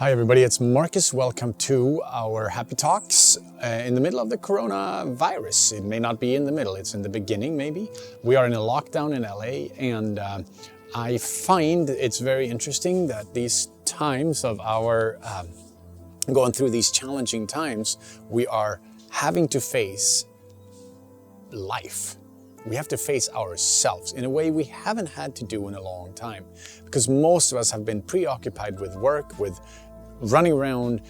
Hi everybody, it's Marcus. Welcome to our Happy Talks in the middle of the coronavirus. It may not be in the middle, it's in the beginning maybe. We are in a lockdown in LA and I find it's very interesting that these times of our going through these challenging times, we are having to face life. We have to face ourselves in a way we haven't had to do in a long time, because most of us have been preoccupied with work, with running around,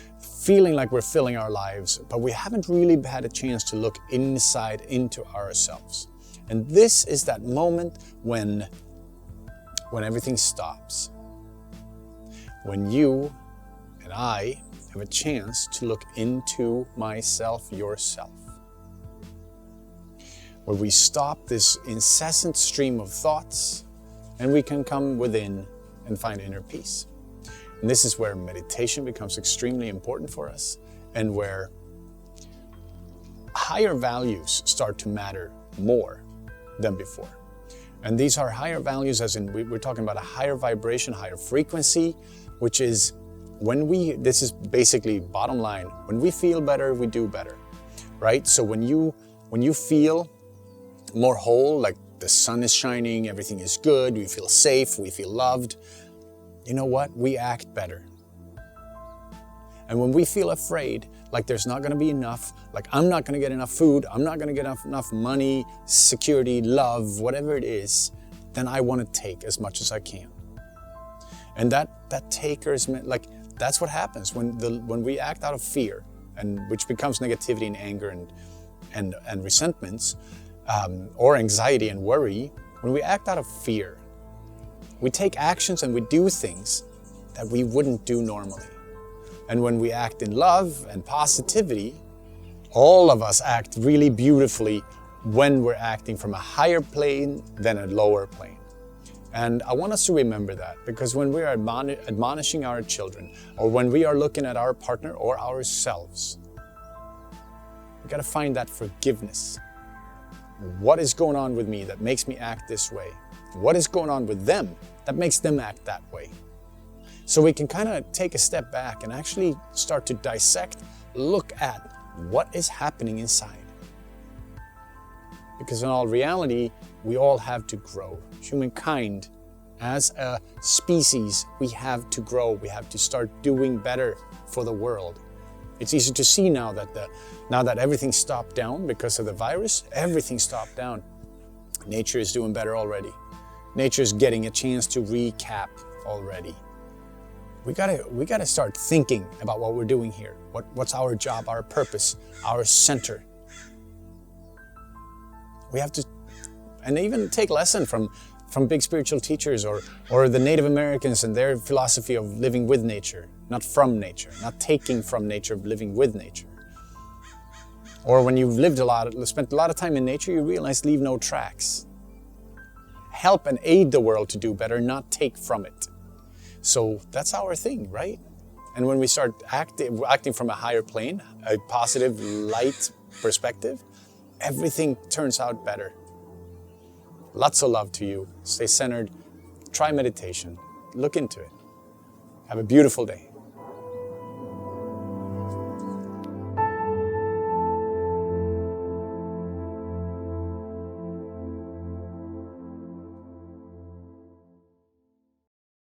feeling like we're filling our lives, but we haven't really had a chance to look inside into ourselves. And this is that moment when everything stops. When you and I have a chance to look into myself, yourself. Where we stop this incessant stream of thoughts and we can come within and find inner peace. And this is where meditation becomes extremely important for us and where higher values start to matter more than before. And these are higher values as in we're talking about a higher vibration, higher frequency, which is this is basically bottom line, when we feel better, we do better, right? So when you feel more whole, like the sun is shining, everything is good, we feel safe, we feel loved, you know what? We act better. And when we feel afraid, like there's not gonna be enough, like I'm not gonna get enough food, I'm not gonna get enough money, security, love, whatever it is, then I wanna take as much as I can. And that taker's, like, that's what happens when we act out of fear, and which becomes negativity and anger and resentments, or anxiety and worry. When we act out of fear, we take actions and we do things that we wouldn't do normally. And when we act in love and positivity, all of us act really beautifully when we're acting from a higher plane than a lower plane. And I want us to remember that, because when we are admonishing our children, or when we are looking at our partner or ourselves, we gotta find that forgiveness. What is going on with me that makes me act this way? What is going on with them that makes them act that way? So we can kind of take a step back and actually start to dissect, look at what is happening inside. Because in all reality, we all have to grow. Humankind, as a species, we have to grow. We have to start doing better for the world. It's easy to see now that everything stopped down because of the virus, everything stopped down. Nature is doing better already. Nature is getting a chance to recap already. We gotta start thinking about what we're doing here. What's our job, our purpose, our center. We have to, and even take lesson from big spiritual teachers or the Native Americans and their philosophy of living with nature, not from nature, not taking from nature, living with nature. Or when you've spent a lot of time in nature, you realize leave no tracks. Help and aid the world to do better, not take from it. So that's our thing, right? And when we start acting from a higher plane, a positive, light perspective, everything turns out better. Lots of love to you. Stay centered. Try meditation. Look into it. Have a beautiful day.